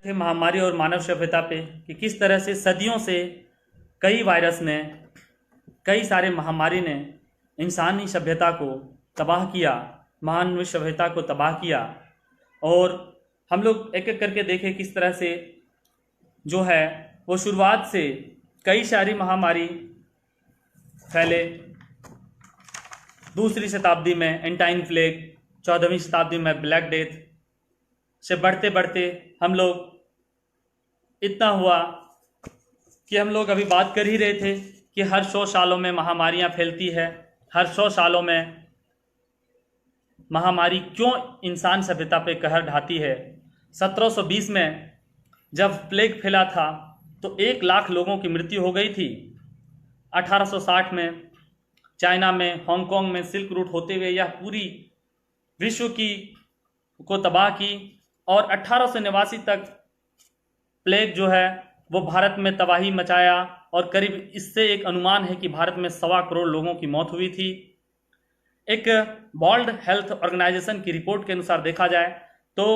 थे महामारी और मानव सभ्यता पे कि किस तरह से सदियों से कई वायरस ने, कई सारे महामारी ने इंसानी सभ्यता को तबाह किया, मानव सभ्यता को तबाह किया। और हम लोग एक एक करके देखें किस तरह से जो है वो शुरुआत से कई सारी महामारी फैले। दूसरी शताब्दी में एंटाइन प्लेग, 14वीं शताब्दी में ब्लैक डेथ से बढ़ते बढ़ते हम लोग इतना हुआ कि हम लोग अभी बात कर ही रहे थे कि हर 100 सालों में महामारियां फैलती है। हर 100 सालों में महामारी क्यों इंसान सभ्यता पे कहर ढाती है। 1720 में जब प्लेग फैला था तो 1 लाख लोगों की मृत्यु हो गई थी। 1860 में चाइना में, हांगकांग में सिल्क रूट होते हुए यह पूरी विश्व की को तबाह की। और 1889 तक प्लेग जो है वो भारत में तबाही मचाया और करीब इससे एक अनुमान है कि भारत में 1.25 करोड़ लोगों की मौत हुई थी। एक वर्ल्ड हेल्थ ऑर्गेनाइजेशन की रिपोर्ट के अनुसार देखा जाए तो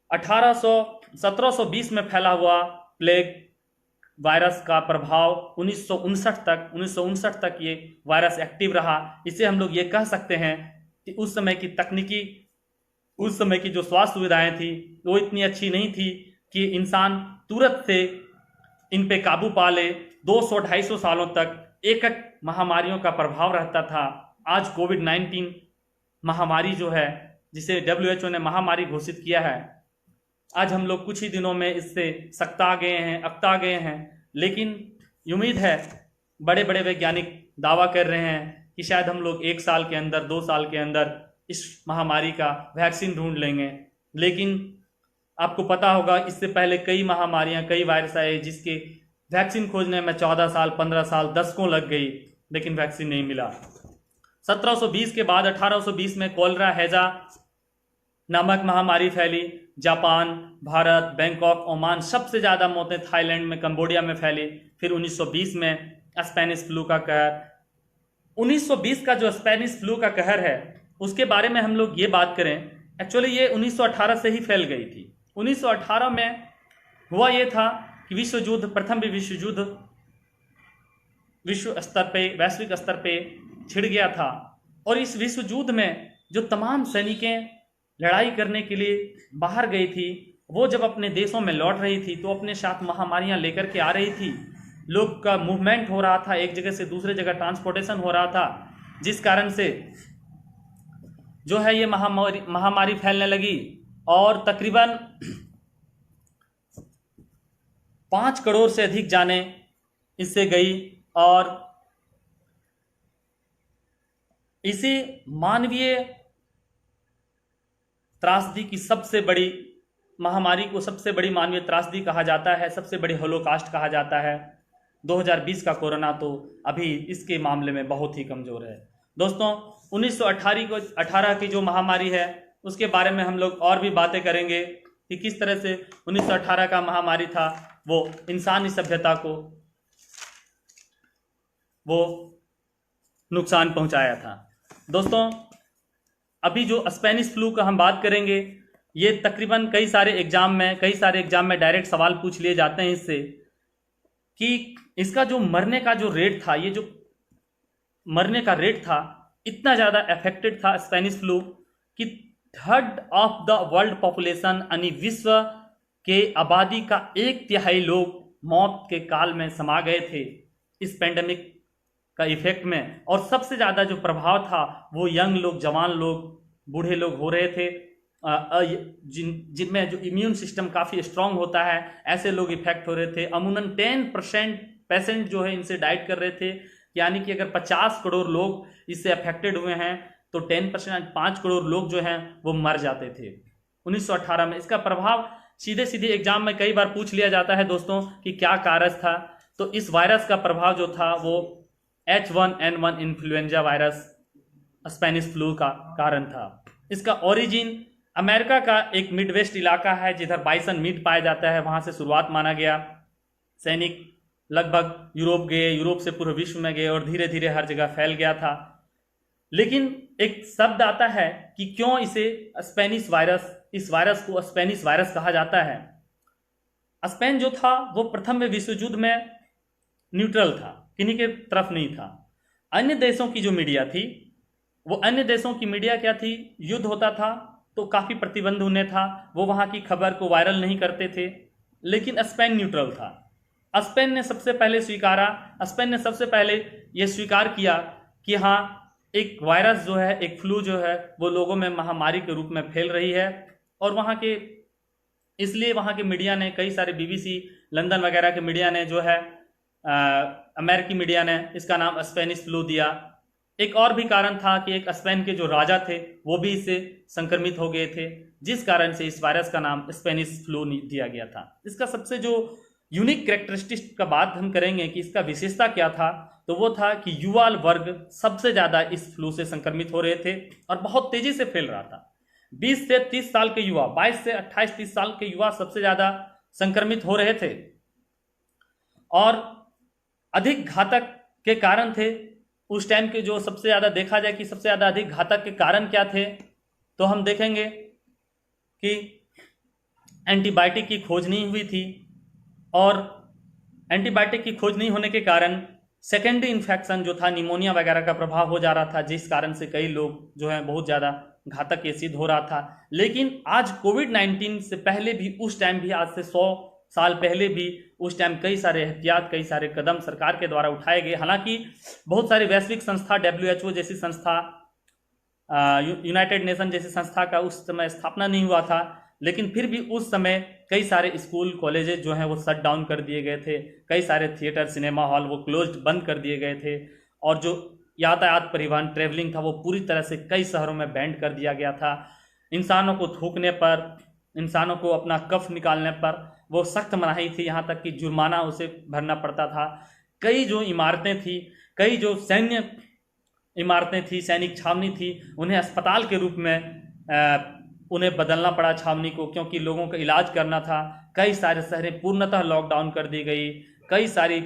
1720 में फैला हुआ प्लेग वायरस का प्रभाव 1959 तक ये वायरस एक्टिव रहा। इसे हम लोग ये कह सकते हैं कि उस समय की जो स्वास्थ्य सुविधाएं थी वो इतनी अच्छी नहीं थी कि इंसान तुरंत से इन पे काबू पा ले। 200-250 सालों तक एक एक महामारियों का प्रभाव रहता था। आज कोविड-19 महामारी जो है, जिसे WHO ने महामारी घोषित किया है, आज हम लोग कुछ ही दिनों में इससे अकता गए हैं। लेकिन उम्मीद है, बड़े बड़े वैज्ञानिक दावा कर रहे हैं कि शायद हम लोग 1 साल के अंदर, 2 साल के अंदर इस महामारी का वैक्सीन ढूंढ लेंगे। लेकिन आपको पता होगा इससे पहले कई महामारियां, कई वायरस आए जिसके वैक्सीन खोजने में 14 साल, 15 साल, दशकों लग गई, लेकिन वैक्सीन नहीं मिला। 1720 के बाद 1820 में कोलरा हैजा नामक महामारी फैली। जापान, भारत, बैंकॉक, ओमान, सबसे ज़्यादा मौतें थाईलैंड में, कंबोडिया में फैली। फिर 1920 में स्पेनिश फ्लू का कहर। 1920 का जो स्पेनिश फ्लू का कहर है उसके बारे में हम लोग ये बात करें, एक्चुअली ये 1918 से ही फैल गई थी। 1918 में हुआ ये था कि प्रथम विश्व युद्ध विश्व स्तर पे, वैश्विक स्तर पे छिड़ गया था। और इस विश्व युद्ध में जो तमाम सैनिकें लड़ाई करने के लिए बाहर गई थी, वो जब अपने देशों में लौट रही थी तो अपने साथ महामारियां लेकर के आ रही थी। लोग का मूवमेंट हो रहा था, एक जगह से दूसरे जगह ट्रांसपोर्टेशन हो रहा था, जिस कारण से जो है ये महामारी फैलने लगी। और तकरीबन 5 करोड़ से अधिक जानें इससे गई। और इसी मानवीय त्रासदी की सबसे बड़ी महामारी को सबसे बड़ी मानवीय त्रासदी कहा जाता है, सबसे बड़ी होलोकास्ट कहा जाता है। 2020 का कोरोना तो अभी इसके मामले में बहुत ही कमज़ोर है। दोस्तों, 1918 की जो महामारी है उसके बारे में हम लोग और भी बातें करेंगे कि किस तरह से 1918 का महामारी था वो इंसानी सभ्यता को वो नुकसान पहुंचाया था। दोस्तों, अभी जो स्पेनिश फ्लू का हम बात करेंगे, ये तकरीबन कई सारे एग्जाम में डायरेक्ट सवाल पूछ लिए जाते हैं इससे कि इसका जो मरने का जो रेट था, ये जो मरने का रेट था, इतना ज़्यादा अफेक्टेड था स्पेनिश फ्लू कि 1/3 ऑफ द वर्ल्ड पॉपुलेशन यानी विश्व के आबादी का 1/3 लोग मौत के काल में समा गए थे इस पेंडेमिक का इफेक्ट में। और सबसे ज़्यादा जो प्रभाव था वो यंग लोग, जवान लोग, बूढ़े लोग हो रहे थे, जिनमें जो इम्यून सिस्टम काफ़ी स्ट्रांग होता है, ऐसे लोग इफेक्ट हो रहे थे। अमूमन 10% पेशेंट जो है इनसे डाइट कर रहे थे। यानी कि अगर 50 करोड़ लोग इससे अफेक्टेड हुए हैं तो 10%, 5 करोड़ लोग जो हैं वो मर जाते थे 1918 में। इसका प्रभाव सीधे सीधे एग्जाम में कई बार पूछ लिया जाता है दोस्तों कि क्या कारण था। तो इस वायरस का प्रभाव जो था वो H1N1 influenza virus, Spanish flu का कारण था। इसका ओरिजिन अमेरिका का एक मिडवेस्ट इलाका है जिधर बाइसन मीट पाया जाता है, वहां से शुरुआत माना गया। सैनिक लगभग यूरोप गए, यूरोप से पूरे विश्व में गए और धीरे धीरे हर जगह फैल गया था। लेकिन एक शब्द आता है कि क्यों इस वायरस को स्पेनिश वायरस कहा जाता है। स्पेन जो था वो प्रथम विश्व युद्ध में न्यूट्रल था, किन्हीं के तरफ नहीं था। अन्य देशों की जो मीडिया थी, वो अन्य देशों की मीडिया क्या थी, युद्ध होता था तो काफ़ी प्रतिबंध उन्हें था, वो वहाँ की खबर को वायरल नहीं करते थे। लेकिन स्पेन न्यूट्रल था। स्पेन ने सबसे पहले स्वीकारा, स्पेन ने सबसे पहले ये स्वीकार किया कि हाँ, एक वायरस जो है, एक फ्लू जो है, वो लोगों में महामारी के रूप में फैल रही है। और वहाँ के, इसलिए वहाँ के मीडिया ने, कई सारे BBC, लंदन वगैरह के मीडिया ने जो है, अमेरिकी मीडिया ने इसका नाम स्पेनिश फ्लू दिया। एक और भी कारण था कि एक स्पेन के जो राजा थे वो भी इससे संक्रमित हो गए थे, जिस कारण से इस वायरस का नाम स्पेनिश फ्लू दिया गया था। इसका सबसे जो यूनिक कैरेक्टरिस्टिक का बात हम करेंगे कि इसका विशेषता क्या था, तो वो था कि युवा वर्ग सबसे ज़्यादा इस फ्लू से संक्रमित हो रहे थे और बहुत तेजी से फैल रहा था। 20 से 30 साल के युवा, 22 से 28-30 साल के युवा सबसे ज़्यादा संक्रमित हो रहे थे और अधिक घातक के कारण थे। उस टाइम के जो सबसे ज़्यादा देखा जाए कि सबसे ज़्यादा अधिक घातक के कारण क्या थे, तो हम देखेंगे कि एंटीबायोटिक की खोज नहीं हुई थी और एंटीबायोटिक की खोज नहीं होने के कारण सेकेंडरी इन्फेक्शन जो था, निमोनिया वगैरह का प्रभाव हो जा रहा था, जिस कारण से कई लोग जो है बहुत ज़्यादा घातक ये सिद्ध हो रहा था। लेकिन आज कोविड-19 से पहले भी, उस टाइम भी, आज से 100 साल पहले भी, उस टाइम कई सारे एहतियात, कई सारे कदम सरकार के द्वारा उठाए गए। हालांकि बहुत सारी वैश्विक संस्था, WHO जैसी संस्था, यूनाइटेड नेशन जैसी संस्था का उस समय स्थापना नहीं हुआ था, लेकिन फिर भी उस समय कई सारे स्कूल, कॉलेजेस जो हैं वो शट डाउन कर दिए गए थे, कई सारे थिएटर, सिनेमा हॉल वो क्लोज्ड, बंद कर दिए गए थे और जो यातायात, परिवहन, ट्रेवलिंग था वो पूरी तरह से कई शहरों में बैंड कर दिया गया था। इंसानों को थूकने पर, इंसानों को अपना कफ निकालने पर वो सख्त मनाही थी, यहाँ तक कि जुर्माना उसे भरना पड़ता था। कई जो इमारतें थी, कई जो सैन्य इमारतें थी, सैनिक छावनी थी, उन्हें अस्पताल के रूप में उन्हें बदलना पड़ा छावनी को, क्योंकि लोगों का इलाज करना था। कई सारे शहरें पूर्णतः लॉकडाउन कर दी गई। कई सारी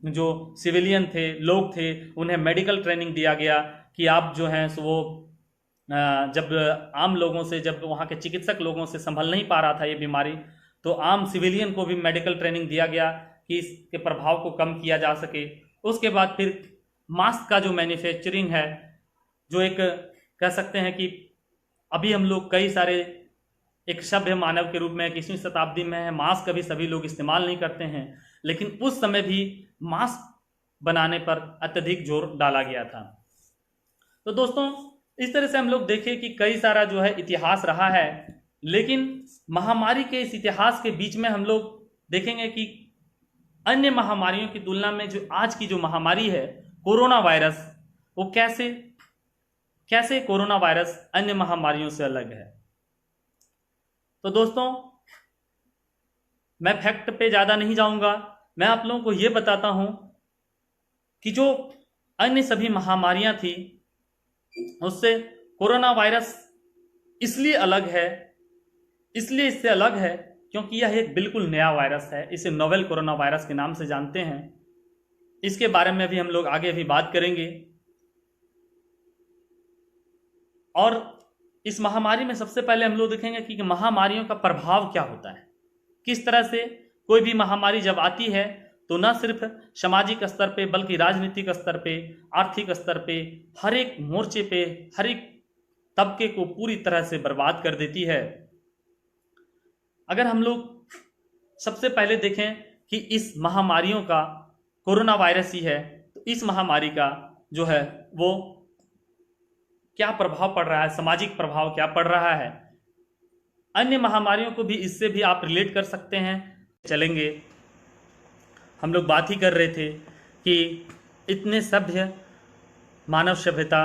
जो सिविलियन थे, लोग थे, उन्हें मेडिकल ट्रेनिंग दिया गया कि आप जो हैं सो वो जब आम लोगों से, जब वहाँ के चिकित्सक लोगों से संभल नहीं पा रहा था ये बीमारी, तो आम सिविलियन को भी मेडिकल ट्रेनिंग दिया गया कि इसके प्रभाव को कम किया जा सके। उसके बाद फिर मास्क का जो मैन्युफैक्चरिंग है, जो एक कह सकते हैं कि अभी हम लोग कई सारे एक सभ्य मानव के रूप में 21वीं शताब्दी में है, मास्क अभी सभी लोग इस्तेमाल नहीं करते हैं, लेकिन उस समय भी मास्क बनाने पर अत्यधिक जोर डाला गया था। तो दोस्तों, इस तरह से हम लोग देखें कि कई सारा जो है इतिहास रहा है, लेकिन महामारी के इस इतिहास के बीच में हम लोग देखेंगे कि अन्य महामारियों की तुलना में जो आज की जो महामारी है कोरोना वायरस, वो कैसे कोरोना वायरस अन्य महामारियों से अलग है। तो दोस्तों, मैं फैक्ट पे ज़्यादा नहीं जाऊंगा, मैं आप लोगों को ये बताता हूं कि जो अन्य सभी महामारियां थी उससे कोरोना वायरस इसलिए अलग है, इसलिए इससे अलग है क्योंकि यह एक बिल्कुल नया वायरस है। इसे नोवेल कोरोना वायरस के नाम से जानते हैं। इसके बारे में भी हम लोग आगे भी बात करेंगे। और इस महामारी में सबसे पहले हम लोग देखेंगे कि महामारियों का प्रभाव क्या होता है, किस तरह से कोई भी महामारी जब आती है तो न सिर्फ सामाजिक स्तर पे बल्कि राजनीतिक स्तर पे, आर्थिक स्तर पे, हर एक मोर्चे पे, हर एक तबके को पूरी तरह से बर्बाद कर देती है। अगर हम लोग सबसे पहले देखें कि इस महामारियों का कोरोना वायरस ही है, तो इस महामारी का जो है वो क्या प्रभाव पड़ रहा है, सामाजिक प्रभाव क्या पड़ रहा है, अन्य महामारियों को भी इससे भी आप रिलेट कर सकते हैं। चलेंगे, हम लोग बात ही कर रहे थे कि इतने सभ्य मानव सभ्यता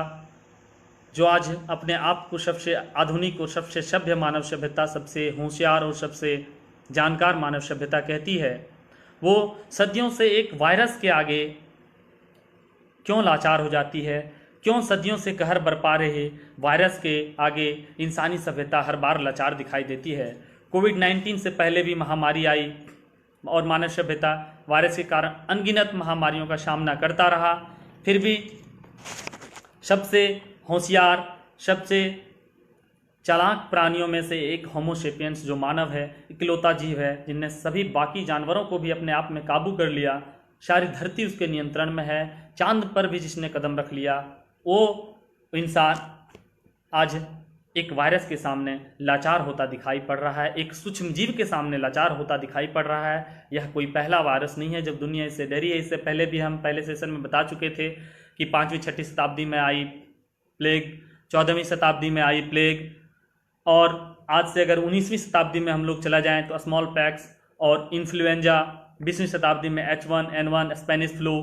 जो आज अपने आप को सबसे आधुनिक और सबसे सभ्य मानव सभ्यता, सबसे होशियार और सबसे जानकार मानव सभ्यता कहती है, वो सदियों से एक वायरस के आगे क्यों लाचार हो जाती है, क्यों सदियों से कहर बरपा रहे वायरस के आगे इंसानी सभ्यता हर बार लाचार दिखाई देती है। कोविड-19 से पहले भी महामारी आई और मानव सभ्यता वायरस के कारण अनगिनत महामारियों का सामना करता रहा, फिर भी सबसे होशियार, सबसे चालाक प्राणियों में से एक होमोसेपियंस जो मानव है, इकलौता जीव है जिनने सभी बाकी जानवरों को भी अपने आप में काबू कर लिया, सारी धरती उसके नियंत्रण में है, चांद पर भी जिसने कदम रख लिया, वो इंसान आज एक वायरस के सामने लाचार होता दिखाई पड़ रहा है, एक सूक्ष्म जीव के सामने लाचार होता दिखाई पड़ रहा है। यह कोई पहला वायरस नहीं है जब दुनिया इससे डरी है। इससे पहले भी हम पहले सेशन में बता चुके थे कि 5वीं-6वीं शताब्दी में आई प्लेग, 14वीं शताब्दी में आई प्लेग, और आज से अगर 19वीं शताब्दी में हम लोग चला जाएं तो स्मॉल पैक्स और इन्फ्लुएंजा, 20वीं शताब्दी में H1N1 स्पेनिश फ्लू,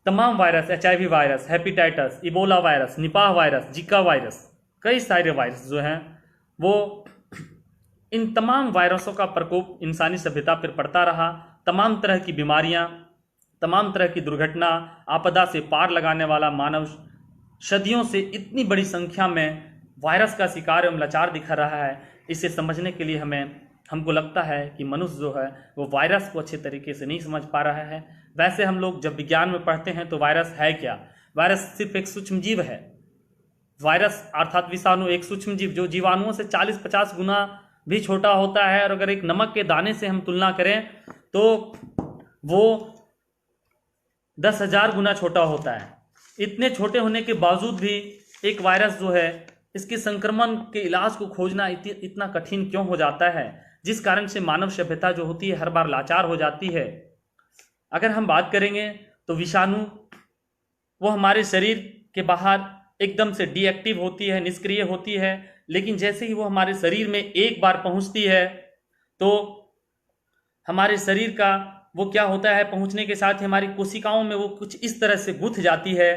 तमाम virus, HIV virus, hepatitis, Ebola virus, Nipah virus, जिका वायरस, कई सारे वायरस जो हैं वो, इन तमाम वायरसों का प्रकोप इंसानी सभ्यता पर पड़ता रहा। तमाम तरह की बीमारियां, तमाम तरह की दुर्घटना, आपदा से पार लगाने वाला मानव सदियों से इतनी बड़ी संख्या में वायरस का शिकार एवं लाचार दिखा रहा है। इसे समझने के लिए हमको लगता है कि मनुष्य जो है वो वायरस को अच्छे तरीके से नहीं समझ पा रहा है। वैसे हम लोग जब विज्ञान में पढ़ते हैं तो वायरस है क्या? वायरस सिर्फ एक सूक्ष्म जीव है। वायरस अर्थात विषाणु एक सूक्ष्म जीव जो जीवाणुओं से 40-50 गुना भी छोटा होता है, और अगर एक नमक के दाने से हम तुलना करें तो वो 10,000 गुना छोटा होता है। इतने छोटे होने के बावजूद भी एक वायरस जो है, इसके संक्रमण के इलाज को खोजना इतना कठिन क्यों हो जाता है, जिस कारण से मानव सभ्यता जो होती है हर बार लाचार हो जाती है। अगर हम बात करेंगे तो विषाणु वो हमारे शरीर के बाहर एकदम से डीएक्टिव होती है, निष्क्रिय होती है, लेकिन जैसे ही वो हमारे शरीर में एक बार पहुंचती है तो हमारे शरीर का वो क्या होता है, पहुंचने के साथ ही हमारी कोशिकाओं में वो कुछ इस तरह से गुंथ जाती है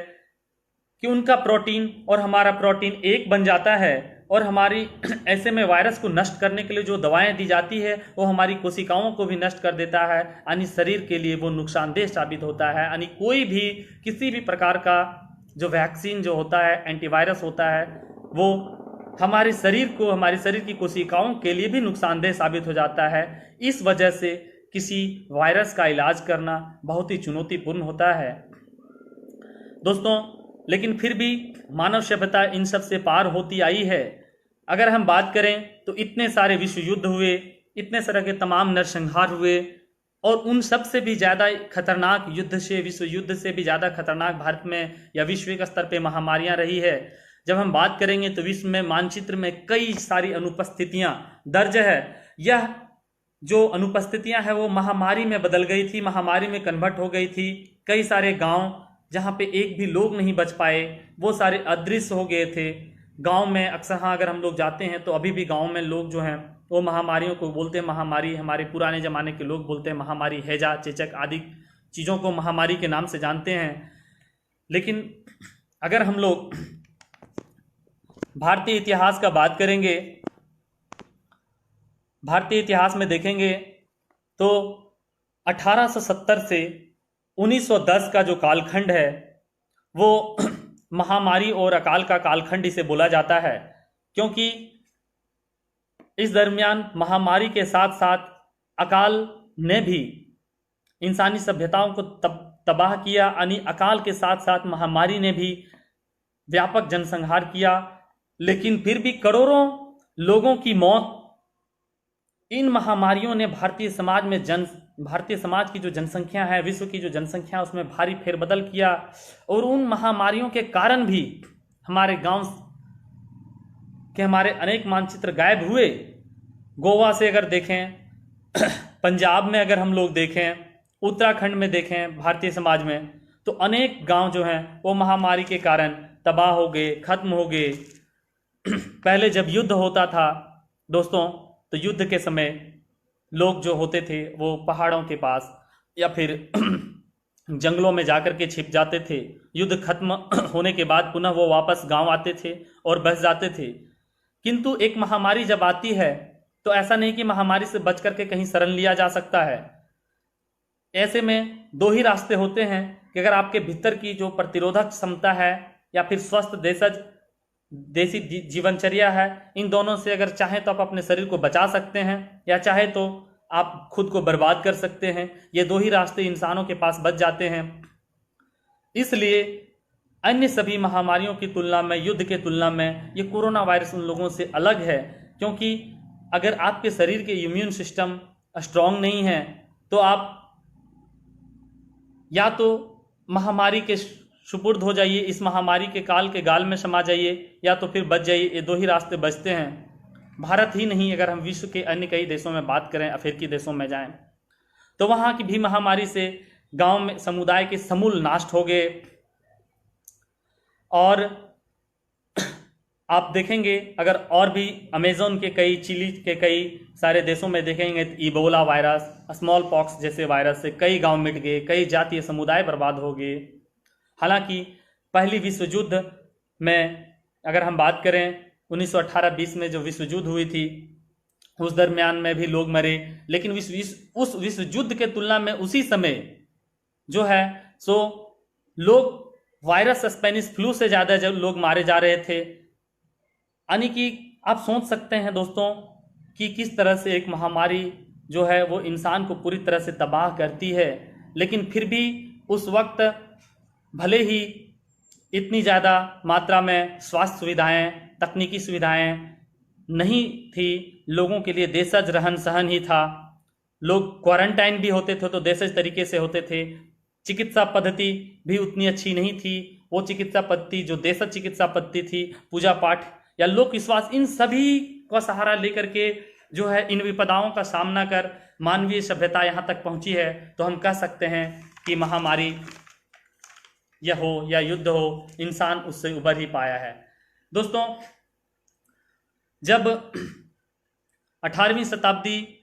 कि उनका प्रोटीन और हमारा प्रोटीन एक बन जाता है, और हमारी ऐसे में वायरस को नष्ट करने के लिए जो दवाएं दी जाती है वो हमारी कोशिकाओं को भी नष्ट कर देता है, यानी शरीर के लिए वो नुकसानदेह साबित होता है। यानी कोई भी किसी भी प्रकार का जो वैक्सीन जो होता है, एंटीवायरस होता है, वो हमारे शरीर को, हमारे शरीर की कोशिकाओं के लिए भी नुकसानदेह साबित हो जाता है। इस वजह से किसी वायरस का इलाज करना बहुत ही चुनौतीपूर्ण होता है दोस्तों। लेकिन फिर भी मानव सभ्यता इन सब से पार होती आई है। अगर हम बात करें तो इतने सारे विश्व युद्ध हुए, इतने तरह के तमाम नरसंहार हुए, और उन सब से भी ज़्यादा खतरनाक युद्ध से, विश्व युद्ध से भी ज़्यादा खतरनाक भारत में या वैश्विक स्तर पे महामारियां रही है। जब हम बात करेंगे तो विश्व में मानचित्र में कई सारी अनुपस्थितियां दर्ज है। यह जो अनुपस्थितियां हैं वो महामारी में बदल गई थी, महामारी में कन्वर्ट हो गई थी। कई सारे गांव जहां पे एक भी लोग नहीं बच पाए वो सारे अदृश्य हो गए थे। गांव में अक्सर हाँ अगर हम लोग जाते हैं तो अभी भी गांव में लोग जो हैं वो महामारियों को बोलते हैं महामारी। हमारे पुराने ज़माने के लोग बोलते हैं महामारी, हैजा, चेचक आदि चीज़ों को महामारी के नाम से जानते हैं। लेकिन अगर हम लोग भारतीय इतिहास का बात करेंगे, भारतीय इतिहास में देखेंगे तो 1870 से 1910 का जो कालखंड है वो महामारी और अकाल का कालखंड इसे बोला जाता है, क्योंकि इस दरमियान महामारी के साथ साथ अकाल ने भी इंसानी सभ्यताओं को तबाह किया। यानी अकाल के साथ साथ महामारी ने भी व्यापक जनसंहार किया, लेकिन फिर भी करोड़ों लोगों की मौत इन महामारियों ने भारतीय समाज की जो जनसंख्या है, विश्व की जो जनसंख्या है, उसमें भारी फेरबदल किया। और उन महामारियों के कारण भी हमारे गांव के हमारे अनेक मानचित्र गायब हुए। गोवा से अगर देखें, पंजाब में अगर हम लोग देखें, उत्तराखंड में देखें भारतीय समाज में, तो अनेक गांव जो हैं वो महामारी के कारण तबाह हो गए, खत्म हो गए। पहले जब युद्ध होता था दोस्तों, तो युद्ध के समय लोग जो होते थे वो पहाड़ों के पास या फिर जंगलों में जाकर के छिप जाते थे। युद्ध खत्म होने के बाद पुनः वो वापस गांव आते थे और बस जाते थे। किंतु एक महामारी जब आती है तो ऐसा नहीं कि महामारी से बच करके कहीं शरण लिया जा सकता है। ऐसे में दो ही रास्ते होते हैं कि अगर आपके भीतर की जो प्रतिरोधक क्षमता है या फिर स्वस्थ देसी जीवनचर्या है, इन दोनों से अगर चाहें तो आप अपने शरीर को बचा सकते हैं या चाहे तो आप खुद को बर्बाद कर सकते हैं। ये दो ही रास्ते इंसानों के पास बच जाते हैं। इसलिए अन्य सभी महामारियों की तुलना में, युद्ध के तुलना में ये कोरोना वायरस उन लोगों से अलग है। क्योंकि अगर आपके शरीर के इम्यून सिस्टम स्ट्रांग नहीं है तो आप या तो महामारी के सुपुर्द हो जाइए, इस महामारी के काल के गाल में समा जाइए, या तो फिर बच जाइए। ये दो ही रास्ते बचते हैं। भारत ही नहीं, अगर हम विश्व के अन्य कई देशों में बात करें, अफ्रीकी देशों में जाएं, तो वहाँ की भी महामारी से गांव में समुदाय के समूल नाश हो गए। और आप देखेंगे अगर और भी अमेज़न के कई, चिली के कई सारे देशों में देखेंगे तो इबोला वायरस, स्मॉल पॉक्स जैसे वायरस से कई गांव मिट गए, कई जातीय समुदाय बर्बाद हो गए। हालांकि पहली विश्व युद्ध में अगर हम बात करें 1918-20 में जो विश्व युद्ध हुई थी, उस दरमियान में भी लोग मरे, लेकिन उस विश्व युद्ध के तुलना में उसी समय जो है सो लोग वायरस स्पेनिश फ्लू से ज़्यादा जब लोग मारे जा रहे थे। यानी कि आप सोच सकते हैं दोस्तों कि किस तरह से एक महामारी जो है वो इंसान को पूरी तरह से तबाह करती है। लेकिन फिर भी उस वक्त भले ही इतनी ज़्यादा मात्रा में स्वास्थ्य सुविधाएं, तकनीकी सुविधाएं नहीं थी, लोगों के लिए देशज रहन सहन ही था। लोग क्वारंटाइन भी होते थे तो देशज तरीके से होते थे। चिकित्सा पद्धति भी उतनी अच्छी नहीं थी। वो चिकित्सा पद्धति जो देशज चिकित्सा पद्धति थी, पूजा पाठ या लोक विश्वास, इन सभी का सहारा लेकर के जो है इन विपदाओं का सामना कर मानवीय सभ्यता यहाँ तक पहुँची है। तो हम कह सकते हैं कि महामारी यह हो या युद्ध हो, इंसान उससे उबर ही पाया है। दोस्तों, जब 18वीं शताब्दी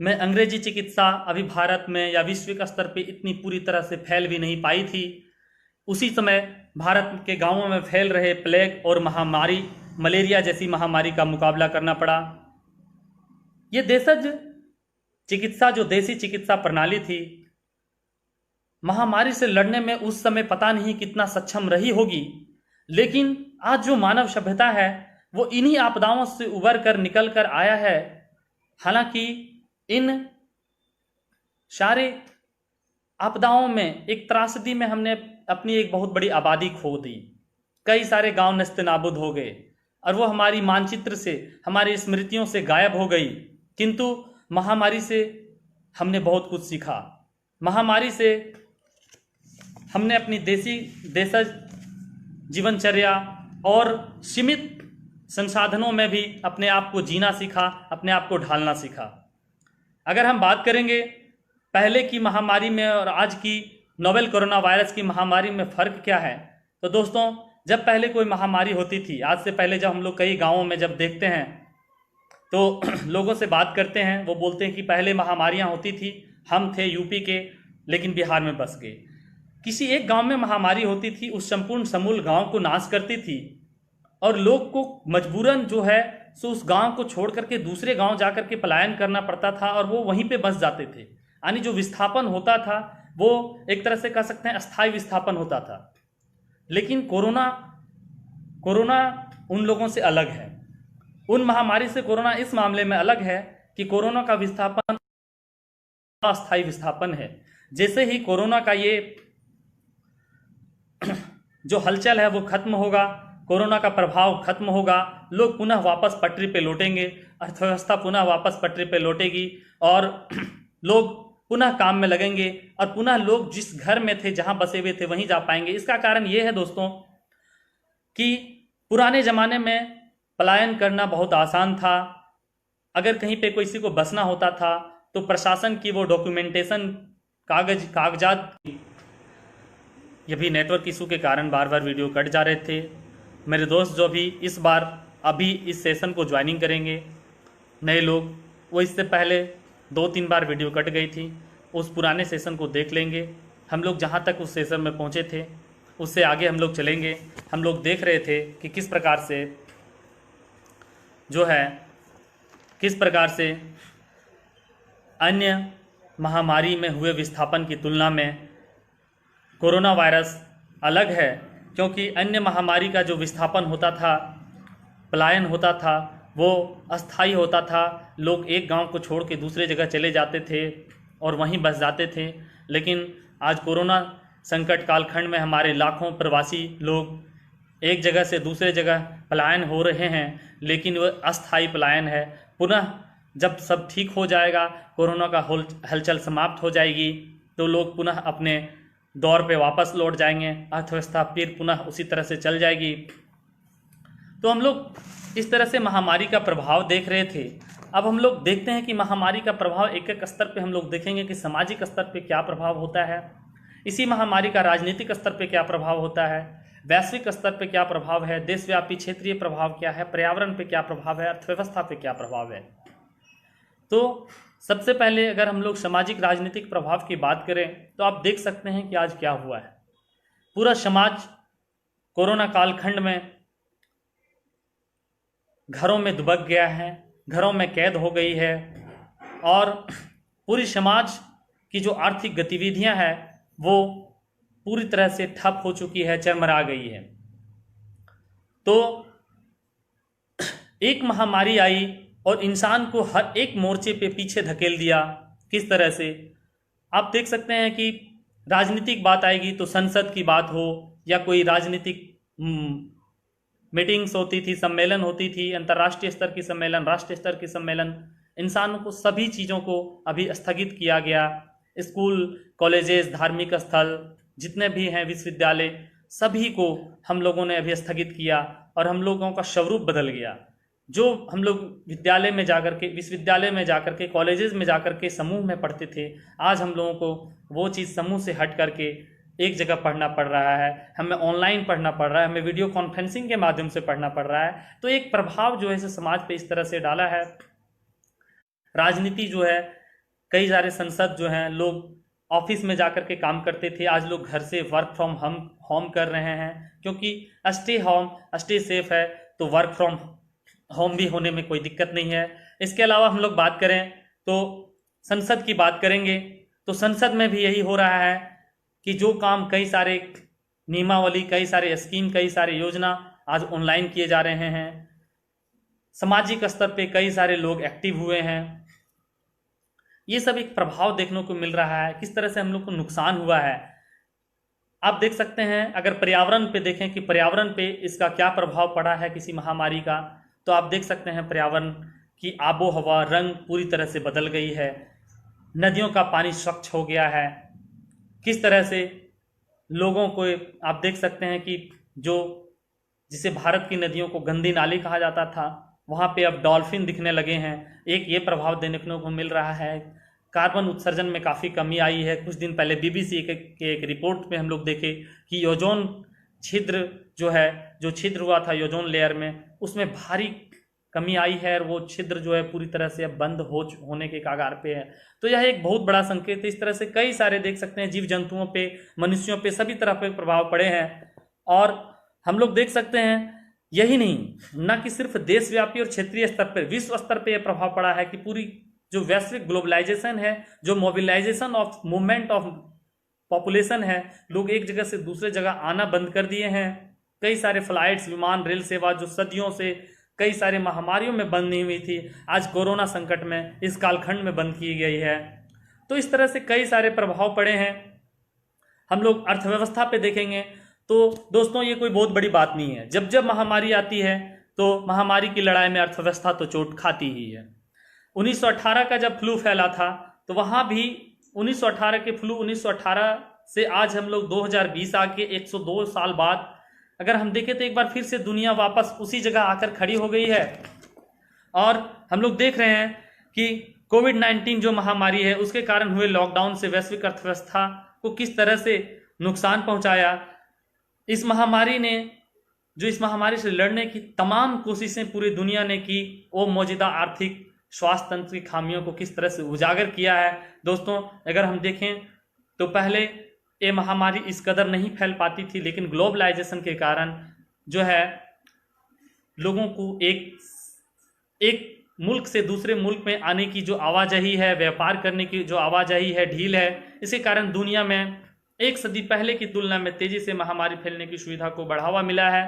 में अंग्रेजी चिकित्सा अभी भारत में या विश्व के स्तर पे इतनी पूरी तरह से फैल भी नहीं पाई थी, उसी समय भारत के गांवों में फैल रहे प्लेग और महामारी, मलेरिया जैसी महामारी का मुकाबला करना पड़ा। ये देशज चिकित्सा, जो देसी चिकित्सा प्रणाली थी, महामारी से लड़ने में उस समय पता नहीं कितना सक्षम रही होगी। लेकिन आज जो मानव सभ्यता है वो इन्हीं आपदाओं से उबर कर निकल कर आया है। हालांकि इन सारे आपदाओं में, एक त्रासदी में हमने अपनी एक बहुत बड़ी आबादी खो दी, कई सारे गांव नस्तेनाबूद हो गए और वो हमारी मानचित्र से, हमारी स्मृतियों से गायब हो गई। किंतु महामारी से हमने बहुत कुछ सीखा। महामारी से हमने अपनी देशज जीवनचर्या और सीमित संसाधनों में भी अपने आप को जीना सीखा, अपने आप को ढालना सीखा। अगर हम बात करेंगे पहले की महामारी में और आज की नोवेल कोरोना वायरस की महामारी में फ़र्क क्या है, तो दोस्तों, जब पहले कोई महामारी होती थी, आज से पहले जब हम लोग कई गांवों में जब देखते हैं तो लोगों से बात करते हैं, वो बोलते हैं कि पहले महामारियां होती थी, हम थे यूपी के लेकिन बिहार में बस गए। किसी एक गांव में महामारी होती थी, उस संपूर्ण समूल गांव को नाश करती थी और लोग को मजबूरन जो है सो उस गांव को छोड़ करके दूसरे गांव जाकर के पलायन करना पड़ता था और वो वहीं पे बस जाते थे। यानी जो विस्थापन होता था वो एक तरह से कह सकते हैं अस्थायी विस्थापन होता था। लेकिन कोरोना उन लोगों से अलग है। उन महामारी से कोरोना इस मामले में अलग है कि कोरोना का विस्थापन अस्थायी विस्थापन है। जैसे ही कोरोना का ये जो हलचल है वो खत्म होगा, कोरोना का प्रभाव खत्म होगा, लोग पुनः वापस पटरी पे लौटेंगे, अर्थव्यवस्था पुनः वापस पटरी पे लौटेगी और लोग पुनः काम में लगेंगे और पुनः लोग जिस घर में थे, जहां बसे हुए थे, वहीं जा पाएंगे। इसका कारण ये है दोस्तों कि पुराने ज़माने में पलायन करना बहुत आसान था। अगर कहीं पे किसी को बसना होता था तो प्रशासन की वो डॉक्यूमेंटेशन, कागजात, ये भी नेटवर्क इशू के कारण बार बार वीडियो कट जा रहे थे। मेरे दोस्त जो भी इस बार अभी इस सेशन को ज्वाइनिंग करेंगे, नए लोग, वो इससे पहले 2-3 बार वीडियो कट गई थी, उस पुराने सेशन को देख लेंगे। हम लोग जहाँ तक उस सेशन में पहुँचे थे उससे आगे हम लोग चलेंगे। हम लोग देख रहे थे कि किस प्रकार से जो है, किस प्रकार से अन्य महामारी में हुए विस्थापन की तुलना में कोरोना वायरस अलग है। क्योंकि अन्य महामारी का जो विस्थापन होता था, पलायन होता था, वो अस्थायी होता था। लोग एक गांव को छोड़ के दूसरे जगह चले जाते थे और वहीं बस जाते थे। लेकिन आज कोरोना संकट कालखंड में हमारे लाखों प्रवासी लोग एक जगह से दूसरे जगह पलायन हो रहे हैं, लेकिन वह अस्थायी पलायन है। पुनः जब सब ठीक हो जाएगा, कोरोना का हलचल समाप्त हो जाएगी, तो लोग पुनः अपने दौर पे वापस लौट जाएंगे, अर्थव्यवस्था फिर पुनः उसी तरह से चल जाएगी। तो हम लोग इस तरह से महामारी का प्रभाव देख रहे थे। अब हम लोग देखते हैं कि महामारी का प्रभाव एक एक स्तर पे हम लोग देखेंगे कि सामाजिक स्तर पे क्या प्रभाव होता है, इसी महामारी का राजनीतिक स्तर पे क्या प्रभाव होता है, वैश्विक स्तर पे क्या प्रभाव है, देशव्यापी क्षेत्रीय प्रभाव क्या है, पर्यावरण पे क्या प्रभाव है, अर्थव्यवस्था पे क्या प्रभाव है। तो सबसे पहले अगर हम लोग सामाजिक राजनीतिक प्रभाव की बात करें तो आप देख सकते हैं कि आज क्या हुआ है। पूरा समाज कोरोना कालखंड में घरों में दुबक गया है, घरों में कैद हो गई है, और पूरी समाज की जो आर्थिक गतिविधियां हैं वो पूरी तरह से ठप हो चुकी है, चरमरा गई है। तो एक महामारी आई और इंसान को हर एक मोर्चे पे पीछे धकेल दिया। किस तरह से आप देख सकते हैं कि राजनीतिक बात आएगी तो संसद की बात हो या कोई राजनीतिक मीटिंग्स होती थी, सम्मेलन होती थी, अंतर्राष्ट्रीय स्तर की सम्मेलन, राष्ट्रीय स्तर की सम्मेलन, इंसानों को सभी चीज़ों को अभी स्थगित किया गया। स्कूल, कॉलेजेस, धार्मिक स्थल जितने भी हैं, विश्वविद्यालय, सभी को हम लोगों ने अभी स्थगित किया और हम लोगों का स्वरूप बदल गया। जो हम लोग विद्यालय में जाकर के, विश्वविद्यालय में जाकर के, कॉलेजेस में जाकर के समूह में पढ़ते थे, आज हम लोगों को वो चीज़ समूह से हट करके एक जगह पढ़ना पड़ रहा है, हमें ऑनलाइन पढ़ना पड़ रहा है, हमें वीडियो कॉन्फ्रेंसिंग के माध्यम से पढ़ना पड़ रहा है। तो एक प्रभाव जो है समाज पे इस तरह से डाला है। राजनीति जो है, कई सारे संसद जो हैं, लोग ऑफिस में जाकर के काम करते थे, आज लोग घर से वर्क फ्रॉम होम कर रहे हैं, क्योंकि स्टे होम स्टे सेफ है, तो वर्क फ्रॉम होम भी होने में कोई दिक्कत नहीं है। इसके अलावा हम लोग बात करें तो संसद की बात करेंगे तो संसद में भी यही हो रहा है कि जो काम, कई सारे नियमावली, कई सारे स्कीम, कई सारे योजना आज ऑनलाइन किए जा रहे हैं। सामाजिक स्तर पे कई सारे लोग एक्टिव हुए हैं। ये सब एक प्रभाव देखने को मिल रहा है, किस तरह से हम लोग को नुकसान हुआ है। आप देख सकते हैं, अगर पर्यावरण पे देखें कि पर्यावरण पे इसका क्या प्रभाव पड़ा है किसी महामारी का, तो आप देख सकते हैं पर्यावरण की आबो हवा, रंग पूरी तरह से बदल गई है। नदियों का पानी स्वच्छ हो गया है। किस तरह से लोगों को, आप देख सकते हैं कि जो जिसे भारत की नदियों को गंदी नाली कहा जाता था, वहाँ पे अब डॉल्फिन दिखने लगे हैं। एक ये प्रभाव देखने को मिल रहा है। कार्बन उत्सर्जन में काफ़ी कमी आई है। कुछ दिन पहले बीबीसी के एक रिपोर्ट में हम लोग देखे कि ओजोन छिद्र जो है, जो छिद्र हुआ था ओजोन लेयर में, उसमें भारी कमी आई है और वो छिद्र जो है पूरी तरह से अब बंद होने के कगार पे है। तो यह एक बहुत बड़ा संकेत है। इस तरह से कई सारे देख सकते हैं, जीव जंतुओं पे, मनुष्यों पे, सभी तरह पे प्रभाव पड़े हैं। और हम लोग देख सकते हैं, यही नहीं, न कि सिर्फ देशव्यापी और क्षेत्रीय स्तर पर, विश्व स्तर पर यह प्रभाव पड़ा है कि पूरी जो वैश्विक ग्लोबलाइजेशन है, जो mobilization of movement of population है, लोग एक जगह से दूसरे जगह आना बंद कर दिए हैं। कई सारे फ्लाइट्स, विमान, रेल सेवा जो सदियों से कई सारे महामारियों में बंद नहीं हुई थी, आज कोरोना संकट में, इस कालखंड में बंद की गई है। तो इस तरह से कई सारे प्रभाव पड़े हैं। हम लोग अर्थव्यवस्था पे देखेंगे तो दोस्तों, ये कोई बहुत बड़ी बात नहीं है। जब जब महामारी आती है तो महामारी की लड़ाई में अर्थव्यवस्था तो चोट खाती ही है। 1918 का जब फ्लू फैला था, तो वहाँ भी 1918 के फ्लू, 1918 से आज हम लोग 2020 आके 102 साल बाद अगर हम देखें तो एक बार फिर से दुनिया वापस उसी जगह आकर खड़ी हो गई है। और हम लोग देख रहे हैं कि कोविड-19 जो महामारी है, उसके कारण हुए लॉकडाउन से वैश्विक अर्थव्यवस्था को किस तरह से नुकसान पहुंचाया। इस महामारी ने, जो इस महामारी से लड़ने की तमाम कोशिशें पूरी दुनिया ने की, वो मौजूदा आर्थिक स्वास्थ्य तंत्र की खामियों को किस तरह से उजागर किया है। दोस्तों, अगर हम देखें तो पहले ये महामारी इस कदर नहीं फैल पाती थी, लेकिन ग्लोबलाइजेशन के कारण जो है लोगों को एक मुल्क से दूसरे मुल्क में आने की जो आवाजाही है, व्यापार करने की जो आवाजाही है, ढील है, इसके कारण दुनिया में एक सदी पहले की तुलना में तेजी से महामारी फैलने की सुविधा को बढ़ावा मिला है।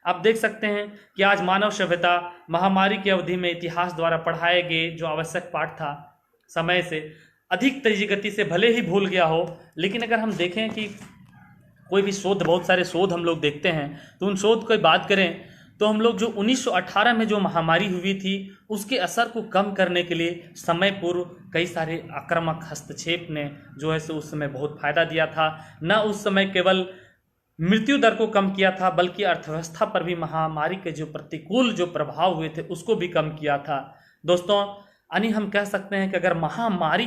आप देख सकते हैं कि आज मानव सभ्यता महामारी की अवधि में इतिहास द्वारा पढ़ाए गए जो आवश्यक पाठ था, समय से अधिक तेजी गति से भले ही भूल गया हो, लेकिन अगर हम देखें कि कोई भी शोध, बहुत सारे शोध हम लोग देखते हैं, तो उन शोध की बात करें तो हम लोग जो 1918 में जो महामारी हुई थी उसके असर को कम करने के लिए समय पूर्व कई सारे आक्रामक हस्तक्षेप ने जो है सो उस समय बहुत फायदा दिया था। न उस समय केवल मृत्यु दर को कम किया था बल्कि अर्थव्यवस्था पर भी महामारी के जो प्रतिकूल जो प्रभाव हुए थे उसको भी कम किया था। दोस्तों, यानी हम कह सकते हैं कि अगर महामारी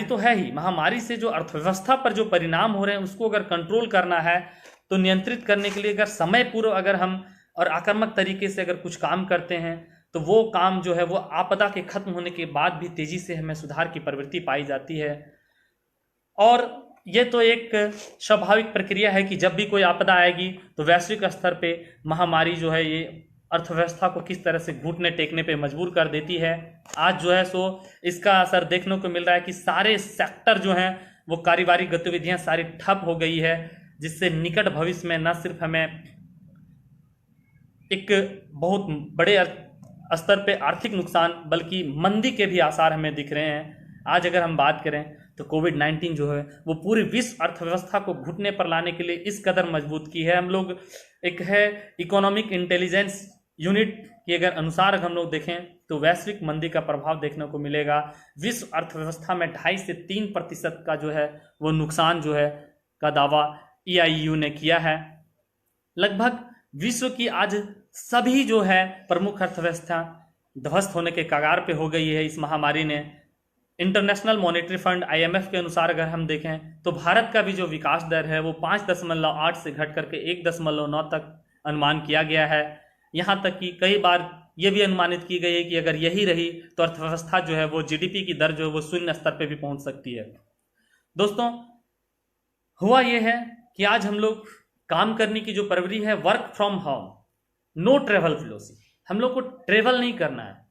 तो है ही, महामारी से जो अर्थव्यवस्था पर जो परिणाम हो रहे हैं उसको अगर कंट्रोल करना है तो नियंत्रित करने के लिए अगर समय पूर्व अगर हम और आक्रामक तरीके से अगर कुछ काम करते हैं तो वो काम जो है वो आपदा के खत्म होने के बाद भी तेजी से हमें सुधार की प्रवृत्ति पाई जाती है। और ये तो एक स्वाभाविक प्रक्रिया है कि जब भी कोई आपदा आएगी तो वैश्विक स्तर पे महामारी जो है ये अर्थव्यवस्था को किस तरह से घुटने टेकने पे मजबूर कर देती है। आज जो है सो इसका असर देखने को मिल रहा है कि सारे सेक्टर जो हैं वो कारोबारी गतिविधियां सारी ठप हो गई है, जिससे निकट भविष्य में न सिर्फ हमें एक बहुत बड़े स्तर पे आर्थिक नुकसान बल्कि मंदी के भी आसार हमें दिख रहे हैं। आज अगर हम बात करें तो कोविड-19 जो है वो पूरी विश्व अर्थव्यवस्था को घुटने पर लाने के लिए इस कदर मजबूत की है। हम लोग एक है इकोनॉमिक इंटेलिजेंस यूनिट के अगर अनुसार हम लोग देखें तो वैश्विक मंदी का प्रभाव देखने को मिलेगा। विश्व अर्थव्यवस्था में 2.5 से 3% का जो है वो नुकसान जो है का दावा EIU ने किया है। लगभग विश्व की आज सभी जो है प्रमुख अर्थव्यवस्था ध्वस्त होने के कगार पे हो गई है इस महामारी ने। इंटरनेशनल मॉनेटरी फंड IMF के अनुसार अगर हम देखें तो भारत का भी जो विकास दर है वो 5.8 से घट करके 1.9 तक अनुमान किया गया है। यहाँ तक कि कई बार ये भी अनुमानित की गई है कि अगर यही रही तो अर्थव्यवस्था जो है वो GDP की दर जो है वो शून्य स्तर पे भी पहुंच सकती है। दोस्तों, हुआ ये है कि आज हम लोग काम करने की जो प्रवृत्ति है work from home, no travel philosophy, हम लोग को ट्रेवल नहीं करना है।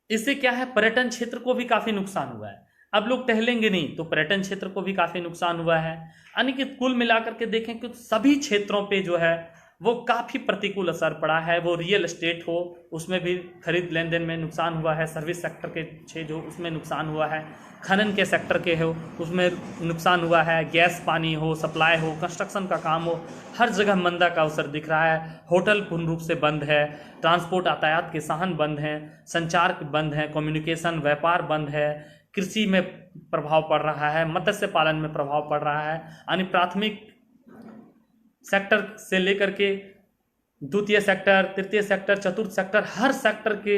इससे क्या है, पर्यटन क्षेत्र को भी काफी नुकसान हुआ है। अब लोग टहलेंगे नहीं तो पर्यटन क्षेत्र को भी काफी नुकसान हुआ है। यानी कि कुल मिलाकर के देखें कि सभी क्षेत्रों पे जो है वो काफी प्रतिकूल असर पड़ा है। वो रियल एस्टेट हो उसमें भी खरीद लेन देन में नुकसान हुआ है, सर्विस सेक्टर के क्षेत्र हो उसमें नुकसान हुआ है, खनन के सेक्टर के हो उसमें नुकसान हुआ है, गैस पानी हो, सप्लाई हो, कंस्ट्रक्शन का काम हो, हर जगह मंदा का असर दिख रहा है। होटल पूर्ण रूप से बंद है, ट्रांसपोर्ट यातायात के साधन बंद हैं, संचार बंद है, कम्युनिकेशन व्यापार बंद है, कृषि में प्रभाव पड़ रहा है, मत्स्य पालन में प्रभाव पड़ रहा है। यानी प्राथमिक सेक्टर से लेकर के द्वितीय सेक्टर, तृतीय सेक्टर, चतुर्थ सेक्टर, हर सेक्टर के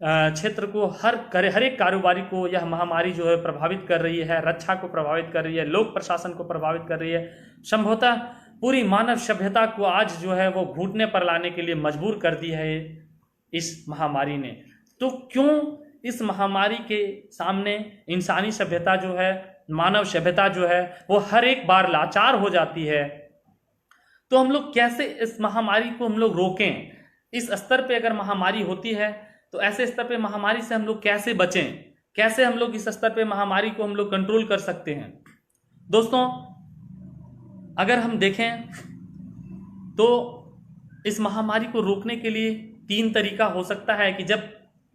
क्षेत्र को हर एक कारोबारी को यह महामारी जो है प्रभावित कर रही है, रक्षा को प्रभावित कर रही है, लोक प्रशासन को प्रभावित कर रही है। संभवतः पूरी मानव सभ्यता को आज जो है वो घुटने पर लाने के लिए मजबूर कर दी है इस महामारी ने। तो क्यों इस महामारी के सामने इंसानी सभ्यता जो है, मानव सभ्यता जो है वो हर एक बार लाचार हो जाती है। तो हम लोग कैसे इस महामारी को हम लोग रोकें? इस स्तर पे अगर महामारी होती है तो ऐसे स्तर पे महामारी से हम लोग कैसे बचें? कैसे हम लोग इस स्तर पे महामारी को हम लोग कंट्रोल कर सकते हैं? दोस्तों, अगर हम देखें तो इस महामारी को रोकने के लिए 3 तरीका हो सकता है कि जब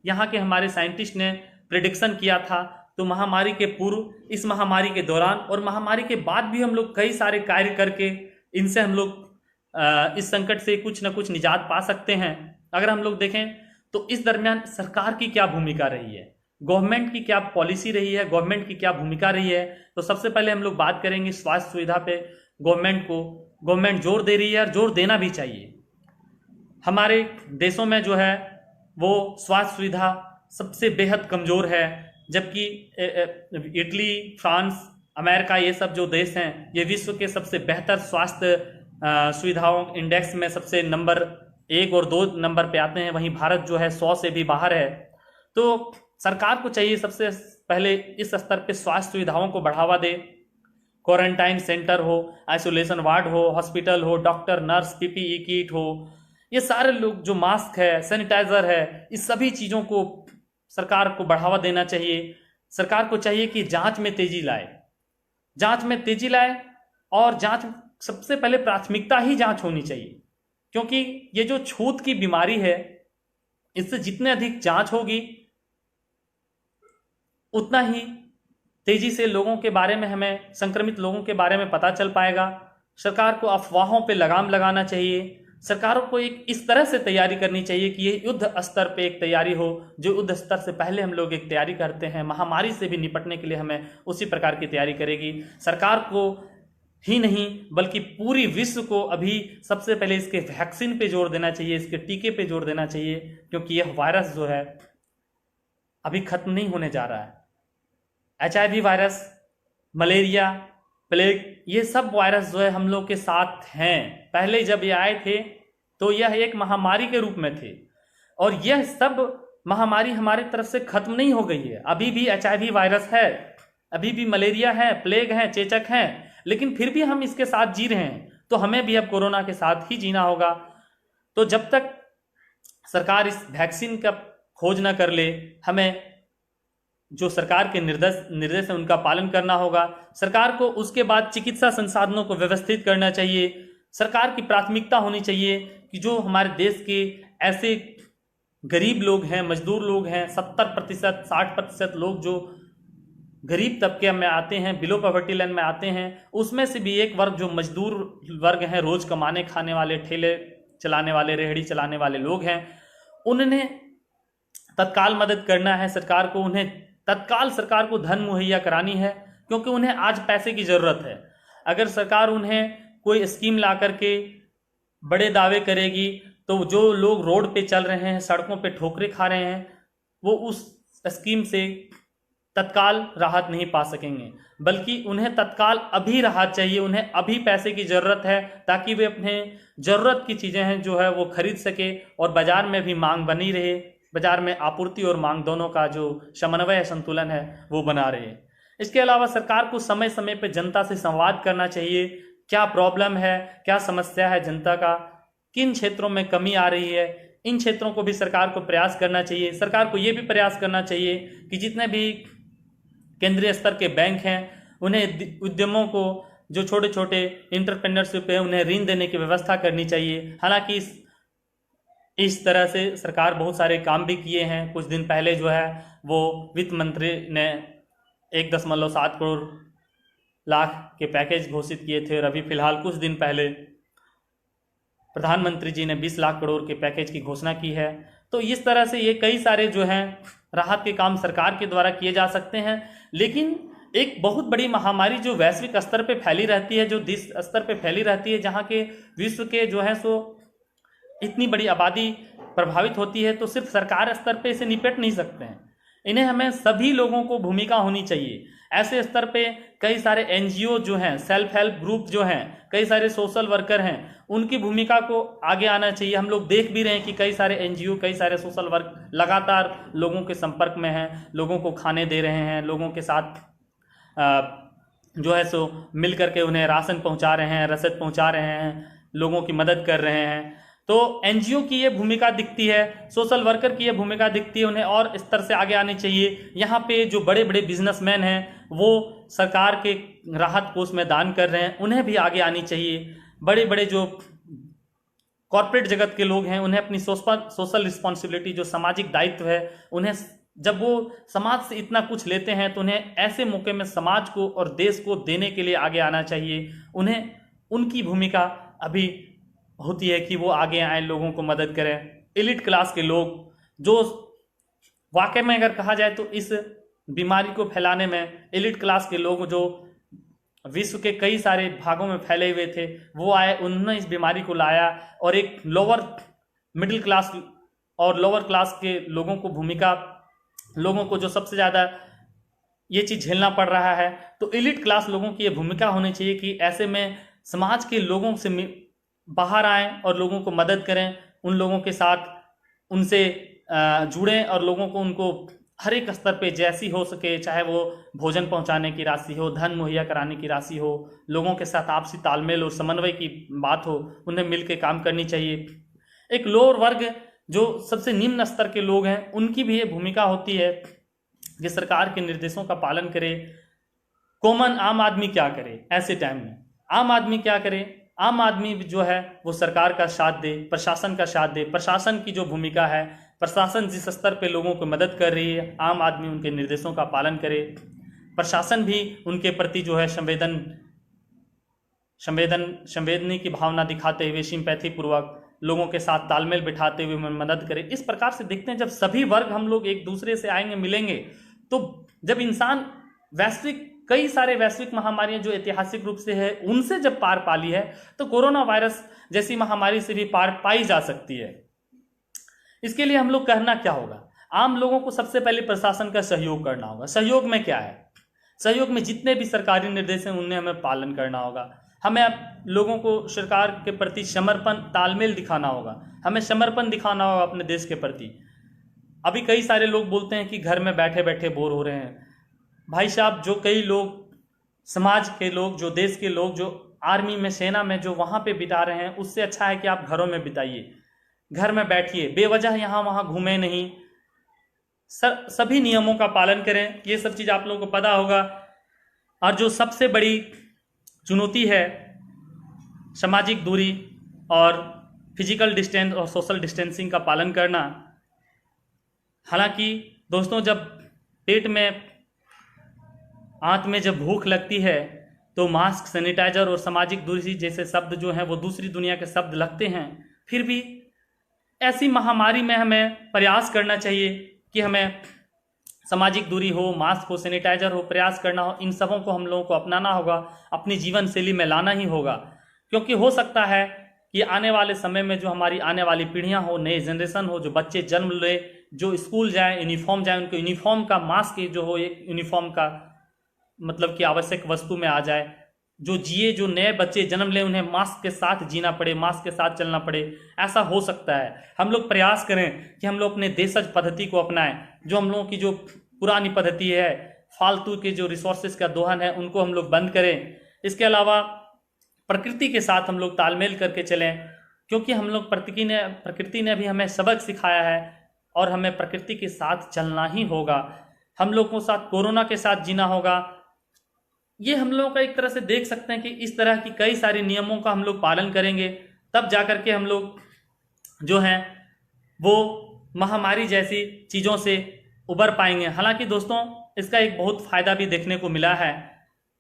यहाँ के हमारे साइंटिस्ट ने प्रिडिक्शन किया था तो महामारी के पूर्व, इस महामारी के दौरान और महामारी के बाद भी हम लोग कई सारे कार्य करके इनसे हम लोग इस संकट से कुछ ना कुछ निजात पा सकते हैं। अगर हम लोग देखें तो इस दरमियान सरकार की क्या भूमिका रही है, गवर्नमेंट की क्या पॉलिसी रही है, गवर्नमेंट की क्या भूमिका रही है। तो सबसे पहले हम लोग बात करेंगे स्वास्थ्य सुविधा पे। गवर्नमेंट जोर दे रही है और जोर देना भी चाहिए। हमारे देशों में जो है वो स्वास्थ्य सुविधा सबसे बेहद कमजोर है, जबकि इटली, फ्रांस, अमेरिका, ये सब जो देश हैं ये विश्व के सबसे बेहतर स्वास्थ्य सुविधाओं इंडेक्स में सबसे नंबर 1 और 2 नंबर पे आते हैं। वहीं भारत जो है 100 से भी बाहर है। तो सरकार को चाहिए सबसे पहले इस स्तर पे स्वास्थ्य सुविधाओं को बढ़ावा दे। क्वारंटाइन सेंटर हो, आइसोलेशन वार्ड हो, हॉस्पिटल हो, डॉक्टर, नर्स, PPE किट हो, ये सारे लोग जो मास्क है, सैनिटाइजर है, इस सभी चीज़ों को सरकार को बढ़ावा देना चाहिए। सरकार को चाहिए कि जांच में तेजी लाए और जांच सबसे पहले प्राथमिकता ही जांच होनी चाहिए, क्योंकि ये जो छूत की बीमारी है इससे जितने अधिक जांच होगी उतना ही तेजी से लोगों के बारे में, हमें संक्रमित लोगों के बारे में पता चल पाएगा। सरकार को अफवाहों पे लगाम लगाना चाहिए। सरकारों को एक इस तरह से तैयारी करनी चाहिए कि ये युद्ध स्तर पे एक तैयारी हो, जो युद्ध स्तर से पहले हम लोग एक तैयारी करते हैं, महामारी से भी निपटने के लिए हमें उसी प्रकार की तैयारी करेगी। सरकार को ही नहीं बल्कि पूरी विश्व को अभी सबसे पहले इसके वैक्सीन पे जोर देना चाहिए, इसके टीके पे जोर देना चाहिए, क्योंकि यह वायरस जो है अभी खत्म नहीं होने जा रहा है। HIV वायरस, मलेरिया, प्लेग, ये सब वायरस जो है हम लोग के साथ हैं। पहले जब ये आए थे तो यह एक महामारी के रूप में थे, और यह सब महामारी हमारी तरफ से खत्म नहीं हो गई है। अभी भी HIV वायरस है, अभी भी मलेरिया है, प्लेग है, चेचक है, लेकिन फिर भी हम इसके साथ जी रहे हैं। तो हमें भी अब कोरोना के साथ ही जीना होगा। तो जब तक सरकार इस वैक्सीन का खोज न कर ले, हमें जो सरकार के निर्देश है उनका पालन करना होगा। सरकार को उसके बाद चिकित्सा संसाधनों को व्यवस्थित करना चाहिए। सरकार की प्राथमिकता होनी चाहिए कि जो हमारे देश के ऐसे गरीब लोग हैं, मजदूर लोग हैं, 70%, 60% लोग जो गरीब तबके में आते हैं, बिलो पॉवर्टी लाइन में आते हैं, उसमें से भी एक वर्ग जो मजदूर वर्ग हैं, रोज कमाने खाने वाले, ठेले चलाने वाले, रेहड़ी चलाने वाले लोग हैं, उन्हें तत्काल मदद करना है सरकार को। उन्हें तत्काल सरकार को धन मुहैया करानी है, क्योंकि उन्हें आज पैसे की ज़रूरत है। अगर सरकार उन्हें कोई स्कीम ला करके बड़े दावे करेगी तो जो लोग रोड पे चल रहे हैं, सड़कों पे ठोकरें खा रहे हैं, वो उस स्कीम से तत्काल राहत नहीं पा सकेंगे, बल्कि उन्हें तत्काल अभी राहत चाहिए। उन्हें अभी पैसे की ज़रूरत है ताकि वे अपने ज़रूरत की चीज़ें हैं जो है वो खरीद सके, और बाज़ार में भी मांग बनी रहे, बाजार में आपूर्ति और मांग दोनों का जो समन्वय संतुलन है वो बना रहे। इसके अलावा सरकार को समय समय पर जनता से संवाद करना चाहिए। क्या प्रॉब्लम है, क्या समस्या है जनता का, किन क्षेत्रों में कमी आ रही है, इन क्षेत्रों को भी सरकार को प्रयास करना चाहिए। सरकार को ये भी प्रयास करना चाहिए कि जितने भी केंद्रीय स्तर के बैंक हैं, उन्हें उद्यमों को, जो छोटे छोटे इंटरप्रेन्योरशिप है, उन्हें ऋण देने की व्यवस्था करनी चाहिए। हालांकि इस तरह से सरकार बहुत सारे काम भी किए हैं। कुछ दिन पहले जो है वो वित्त मंत्री ने 1.7 करोड़ लाख के पैकेज घोषित किए थे, और अभी फिलहाल कुछ दिन पहले प्रधानमंत्री जी ने 20 लाख करोड़ के पैकेज की घोषणा की है। तो इस तरह से ये कई सारे जो हैं राहत के काम सरकार के द्वारा किए जा सकते हैं। लेकिन एक बहुत बड़ी महामारी जो वैश्विक स्तर पे फैली रहती है, जो देश स्तर पे फैली रहती है, जहाँ के विश्व के जो है सो इतनी बड़ी आबादी प्रभावित होती है, तो सिर्फ सरकार स्तर पे इसे निपट नहीं सकते हैं। इन्हें हमें सभी लोगों को भूमिका होनी चाहिए। ऐसे स्तर पे कई सारे NGO जो हैं, सेल्फ हेल्प ग्रुप जो हैं, कई सारे सोशल वर्कर हैं, उनकी भूमिका को आगे आना चाहिए। हम लोग देख भी रहे हैं कि कई सारे NGO, कई सारे सोशल वर्क लगातार लोगों के संपर्क में हैं, लोगों को खाने दे रहे हैं, लोगों के साथ जो है सो मिल करके उन्हें राशन पहुंचा रहे हैं, रसद पहुंचा रहे हैं, लोगों की मदद कर रहे हैं। तो NGO की ये भूमिका दिखती है, सोशल वर्कर की ये भूमिका दिखती है। उन्हें और स्तर से आगे आनी चाहिए। यहाँ पे जो बड़े बड़े बिजनेसमैन हैं वो सरकार के राहत कोष में दान कर रहे हैं, उन्हें भी आगे आनी चाहिए। बड़े बड़े जो कॉर्पोरेट जगत के लोग हैं, उन्हें अपनी सोशल रिस्पॉन्सिबिलिटी, जो सामाजिक दायित्व है, उन्हें जब वो समाज से इतना कुछ लेते हैं तो उन्हें ऐसे मौके में समाज को और देश को देने के लिए आगे आना चाहिए। उन्हें उनकी भूमिका अभी होती है कि वो आगे आए, लोगों को मदद करें। एलिट क्लास के लोग जो वाकई में अगर कहा जाए तो इस बीमारी को फैलाने में एलिट क्लास के लोग जो विश्व के कई सारे भागों में फैले हुए थे, वो आए, उन्होंने इस बीमारी को लाया, और एक लोअर मिडिल क्लास और लोअर क्लास के लोगों को लोगों को जो सबसे ज़्यादा ये चीज़ झेलना पड़ रहा है, तो एलिट क्लास लोगों की ये भूमिका होनी चाहिए कि ऐसे में समाज के लोगों से बाहर आएं और लोगों को मदद करें, उन लोगों के साथ उनसे जुड़ें, और लोगों को उनको हर एक स्तर पे जैसी हो सके, चाहे वो भोजन पहुंचाने की राशि हो, धन मुहैया कराने की राशि हो, लोगों के साथ आपसी तालमेल और समन्वय की बात हो, उन्हें मिल के काम करनी चाहिए। एक लोअर वर्ग जो सबसे निम्न स्तर के लोग हैं, उनकी भी ये भूमिका होती है कि सरकार के निर्देशों का पालन करे। कॉमन आम आदमी क्या करे ऐसे टाइम में? आम आदमी क्या करे? आम आदमी जो है वो सरकार का साथ दे, प्रशासन का साथ दे। प्रशासन की जो भूमिका है, प्रशासन जिस स्तर पे लोगों को मदद कर रही है, आम आदमी उनके निर्देशों का पालन करे। प्रशासन भी उनके प्रति जो है संवेदनी की भावना दिखाते हुए सिंपैथी पूर्वक लोगों के साथ तालमेल बिठाते हुए मदद करे। इस प्रकार से देखते हैं जब सभी वर्ग हम लोग एक दूसरे से आएंगे मिलेंगे, तो जब इंसान कई सारे वैश्विक महामारियां जो ऐतिहासिक रूप से है उनसे जब पार पा ली है, तो कोरोना वायरस जैसी महामारी से भी पार पाई जा सकती है। इसके लिए हम लोग करना क्या होगा? आम लोगों को सबसे पहले प्रशासन का सहयोग करना होगा। सहयोग में क्या है? सहयोग में जितने भी सरकारी निर्देश हैं उन्हें हमें पालन करना होगा। हमें लोगों को सरकार के प्रति समर्पण, तालमेल दिखाना होगा। हमें समर्पण दिखाना होगा अपने देश के प्रति। अभी कई सारे लोग बोलते हैं कि घर में बैठे बैठे बोर हो रहे हैं। भाई साहब, जो कई लोग समाज के लोग, जो देश के लोग, जो आर्मी में, सेना में जो वहाँ पे बिता रहे हैं, उससे अच्छा है कि आप घरों में बिताइए, घर में बैठिए, बेवजह यहाँ वहाँ घूमें नहीं, सभी नियमों का पालन करें। ये सब चीज़ आप लोगों को पता होगा। और जो सबसे बड़ी चुनौती है सामाजिक दूरी और फिजिकल डिस्टेंस और सोशल डिस्टेंसिंग का पालन करना। हालांकि दोस्तों, जब पेट में, आंत में जब भूख लगती है तो मास्क, सैनिटाइजर और सामाजिक दूरी जैसे शब्द जो हैं वो दूसरी दुनिया के शब्द लगते हैं। फिर भी ऐसी महामारी में हमें प्रयास करना चाहिए कि हमें सामाजिक दूरी हो, मास्क हो, सैनिटाइजर हो, प्रयास करना हो। इन सबों को हम लोगों को अपनाना होगा, अपनी जीवन शैली में लाना ही होगा। क्योंकि हो सकता है कि आने वाले समय में जो हमारी आने वाली पीढ़ियां हो, नए जनरेशन हो, जो बच्चे जन्म ले, जो स्कूल जाए, यूनिफॉर्म जाए, उनको यूनिफॉर्म का मास्क जो हो, एक यूनिफॉर्म का मतलब कि आवश्यक वस्तु में आ जाए। जो नए बच्चे जन्म ले उन्हें मास्क के साथ जीना पड़े, मास्क के साथ चलना पड़े, ऐसा हो सकता है। हम लोग प्रयास करें कि हम लोग अपने देशज पद्धति को अपनाएं। जो हम लोगों की जो पुरानी पद्धति है, फालतू के जो रिसोर्सेज का दोहन है, उनको हम लोग बंद करें। इसके अलावा प्रकृति के साथ हम लोग तालमेल करके चलें, क्योंकि हम लोग प्रकृति ने भी हमें सबक सिखाया है और हमें प्रकृति के साथ चलना ही होगा। हम लोग को साथ कोरोना के साथ जीना होगा। ये हम लोगों का एक तरह से देख सकते हैं कि इस तरह की कई सारे नियमों का हम लोग पालन करेंगे, तब जाकर के हम लोग जो हैं वो महामारी जैसी चीज़ों से उबर पाएंगे। हालांकि दोस्तों, इसका एक बहुत फ़ायदा भी देखने को मिला है।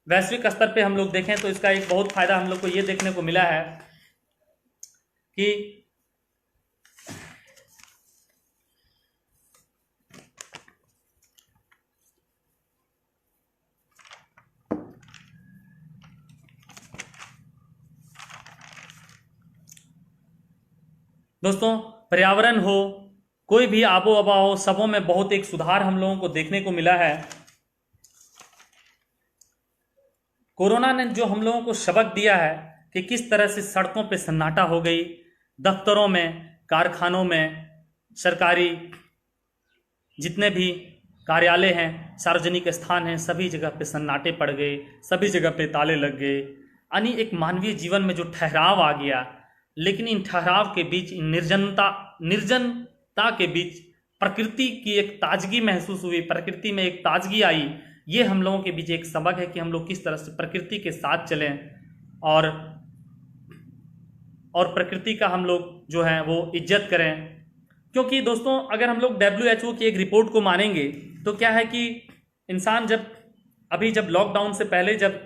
वैश्विक स्तर पे हम लोग देखें तो इसका एक बहुत फ़ायदा हम लोग को ये देखने को मिला है कि दोस्तों, पर्यावरण हो, कोई भी आबो हवा हो, सबों में बहुत एक सुधार हम लोगों को देखने को मिला है। कोरोना ने जो हम लोगों को सबक दिया है कि किस तरह से सड़कों पे सन्नाटा हो गई, दफ्तरों में, कारखानों में, सरकारी जितने भी कार्यालय हैं, सार्वजनिक स्थान हैं, सभी जगह पे सन्नाटे पड़ गए, सभी जगह पे ताले लग गए। यानी एक मानवीय जीवन में जो ठहराव आ गया, लेकिन इन ठहराव के बीच, इन निर्जनता के बीच प्रकृति की एक ताजगी महसूस हुई, प्रकृति में एक ताजगी आई। ये हम लोगों के बीच एक सबक है कि हम लोग किस तरह से प्रकृति के साथ चलें और प्रकृति का हम लोग जो है वो इज्जत करें। क्योंकि दोस्तों, अगर हम लोग WHO की एक रिपोर्ट को मानेंगे तो क्या है कि इंसान जब लॉकडाउन से पहले जब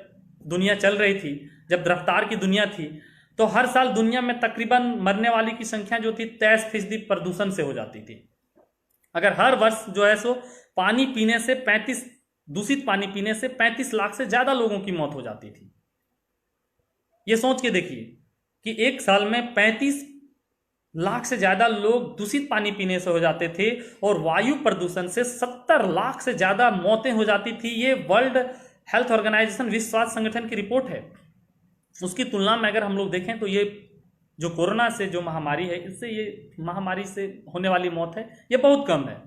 दुनिया चल रही थी, जब रफ्तार की दुनिया थी, तो हर साल दुनिया में तकरीबन मरने वाली की संख्या जो थी 23% प्रदूषण से हो जाती थी। अगर हर वर्ष जो है सो दूषित पानी पीने से 35 लाख से ज्यादा लोगों की मौत हो जाती थी। ये सोच के देखिए कि एक साल में 35 लाख से ज्यादा लोग दूषित पानी पीने से हो जाते थे और वायु प्रदूषण से 70 लाख से ज्यादा मौतें हो जाती थी। ये वर्ल्ड हेल्थ ऑर्गेनाइजेशन, विश्व स्वास्थ्य संगठन की रिपोर्ट है। उसकी तुलना में अगर हम लोग देखें तो ये जो कोरोना से जो महामारी है, इससे ये महामारी से होने वाली मौत है ये बहुत कम है।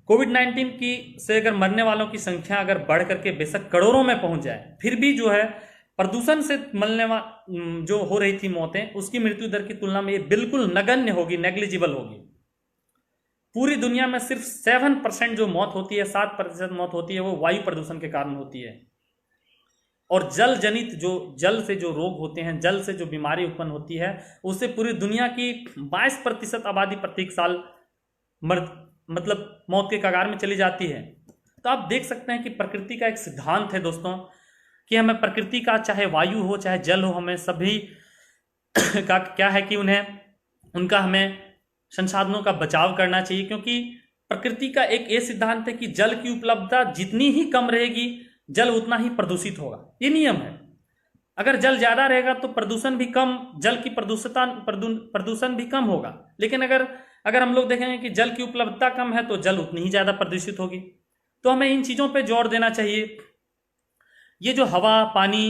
कोविड-19 से अगर मरने वालों की संख्या अगर बढ़ करके बेशक करोड़ों में पहुंच जाए, फिर भी जो है प्रदूषण से जो हो रही थी मौतें, उसकी मृत्यु दर की तुलना में ये बिल्कुल नगण्य होगी, नेग्लिजिबल होगी। पूरी दुनिया में सिर्फ 7% जो मौत होती है, 7% मौत होती है, वो वायु प्रदूषण के कारण होती है। और जल जनित जल से जो रोग होते हैं, जल से जो बीमारी उत्पन्न होती है, उससे पूरी दुनिया की 22% आबादी प्रत्येक साल मौत के कगार में चली जाती है। तो तो आप देख सकते हैं कि प्रकृति का एक सिद्धांत है दोस्तों कि हमें प्रकृति का, चाहे वायु हो चाहे जल हो, हमें सभी का क्या है कि उनका हमें संसाधनों का बचाव करना चाहिए, क्योंकि प्रकृति का एक ये सिद्धांत है कि जल की उपलब्धता जितनी ही कम रहेगी जल उतना ही प्रदूषित होगा। ये नियम है। अगर जल ज्यादा रहेगा तो प्रदूषण भी कम, जल की प्रदूषण भी कम होगा। लेकिन अगर हम लोग देखेंगे कि जल की उपलब्धता कम है तो जल उतनी ही ज्यादा प्रदूषित होगी। तो हमें इन चीजों पे जोर देना चाहिए। ये जो हवा पानी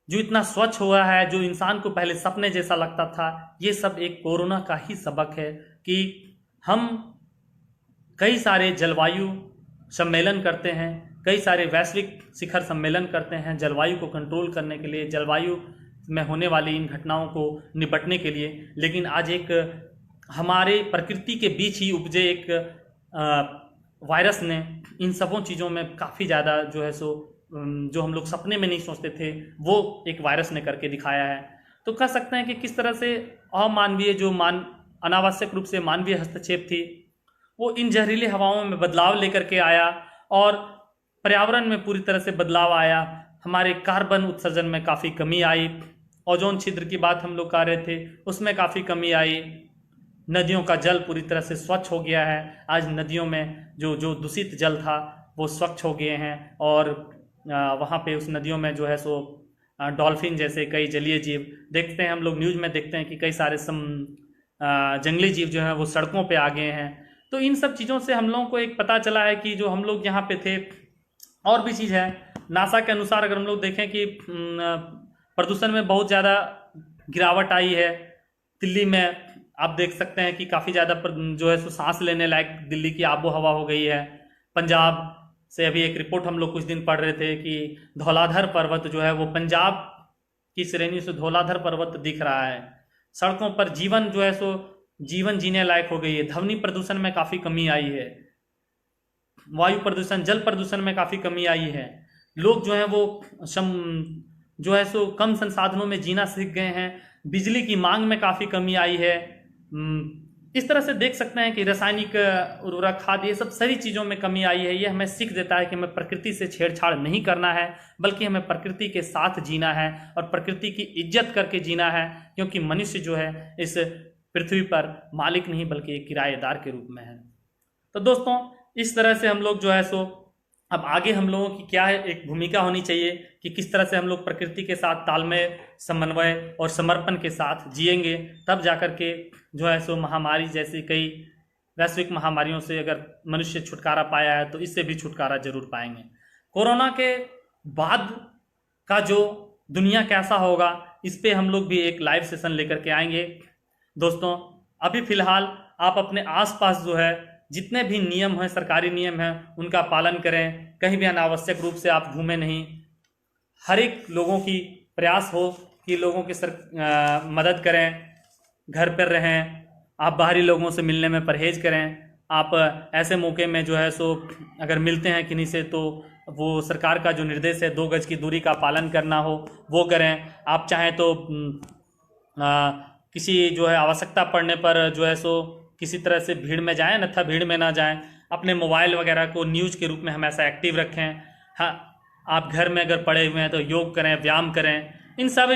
जो इतना स्वच्छ हुआ है, जो इंसान को पहले सपने जैसा लगता था, ये सब एक कोरोना का ही सबक है कि हम कई सारे जलवायु सम्मेलन करते हैं, कई सारे वैश्विक शिखर सम्मेलन करते हैं जलवायु को कंट्रोल करने के लिए, जलवायु में होने वाली इन घटनाओं को निपटने के लिए। लेकिन आज एक हमारे प्रकृति के बीच ही उपजे एक वायरस ने इन सबों चीज़ों में काफ़ी ज़्यादा जो है सो जो हम लोग सपने में नहीं सोचते थे वो एक वायरस ने करके दिखाया है। तो कह सकते हैं कि किस तरह से अमानवीय जो अनावश्यक रूप से मानवीय हस्तक्षेप थी वो इन जहरीली हवाओं में बदलाव लेकर के आया और पर्यावरण में पूरी तरह से बदलाव आया। हमारे कार्बन उत्सर्जन में काफ़ी कमी आई, ओजोन छिद्र की बात हम लोग कर रहे थे उसमें काफ़ी कमी आई, नदियों का जल पूरी तरह से स्वच्छ हो गया है। आज नदियों में जो दूषित जल था वो स्वच्छ हो गए हैं और वहाँ पे उस नदियों में जो है सो डॉल्फिन जैसे कई जलीय जीव देखते हैं, हम लोग न्यूज़ में देखते हैं कि कई सारे जंगली जीव जो हैं वो सड़कों पे आ गए हैं। तो इन सब चीज़ों से हम लोगों को एक पता चला है कि जो हम लोग यहाँ पे थे। और भी चीज़ है, नासा के अनुसार अगर हम लोग देखें कि प्रदूषण में बहुत ज़्यादा गिरावट आई है। दिल्ली में आप देख सकते हैं कि काफ़ी ज़्यादा जो है सो सांस लेने लायक दिल्ली की आबो हवा हो गई है। पंजाब से अभी एक रिपोर्ट हम लोग कुछ दिन पढ़ रहे थे कि धौलाधर पर्वत जो है वो पंजाब की श्रेणी से धौलाधर पर्वत दिख रहा है। सड़कों पर जीवन जो है सो जीवन जीने लायक हो गई है। ध्वनि प्रदूषण में काफ़ी कमी आई है, वायु प्रदूषण जल प्रदूषण में काफ़ी कमी आई है। लोग जो है वो जो है सो कम संसाधनों में जीना सीख गए हैं। बिजली की मांग में काफ़ी कमी आई है। इस तरह से देख सकते हैं कि रासायनिक उर्वरक खाद ये सब सारी चीज़ों में कमी आई है। ये हमें सीख देता है कि हमें प्रकृति से छेड़छाड़ नहीं करना है, बल्कि हमें प्रकृति के साथ जीना है और प्रकृति की इज्जत करके जीना है, क्योंकि मनुष्य जो है इस पृथ्वी पर मालिक नहीं बल्कि एक किराएदार के रूप में है। तो दोस्तों इस तरह से हम लोग जो है सो अब आगे हम लोगों की क्या है एक भूमिका होनी चाहिए कि किस तरह से हम लोग प्रकृति के साथ तालमेल समन्वय और समर्पण के साथ जिएंगे, तब जाकर के जो है सो महामारी जैसी कई वैश्विक महामारियों से अगर मनुष्य छुटकारा पाया है तो इससे भी छुटकारा जरूर पाएंगे। कोरोना के बाद का जो दुनिया कैसा होगा इस पे हम लोग भी एक लाइव सेशन लेकर के आएंगे। दोस्तों अभी फिलहाल आप अपने आसपास जो है जितने भी नियम हैं, सरकारी नियम हैं, उनका पालन करें। कहीं भी अनावश्यक रूप से आप घूमें नहीं। हर एक लोगों की प्रयास हो कि लोगों की मदद करें, घर पर रहें, आप बाहरी लोगों से मिलने में परहेज करें। आप ऐसे मौके में जो है सो अगर मिलते हैं किन्हीं से तो वो सरकार का जो निर्देश है 2 गज की दूरी का पालन करना हो वो करें। आप चाहें तो किसी जो है आवश्यकता पड़ने पर जो है सो किसी तरह से भीड़ में जाएं, अन्यथा भीड़ में ना जाएं। अपने मोबाइल वगैरह को न्यूज़ के रूप में हमेशा एक्टिव रखें। हाँ, आप घर में अगर पड़े हुए हैं तो योग करें, व्यायाम करें। इन सब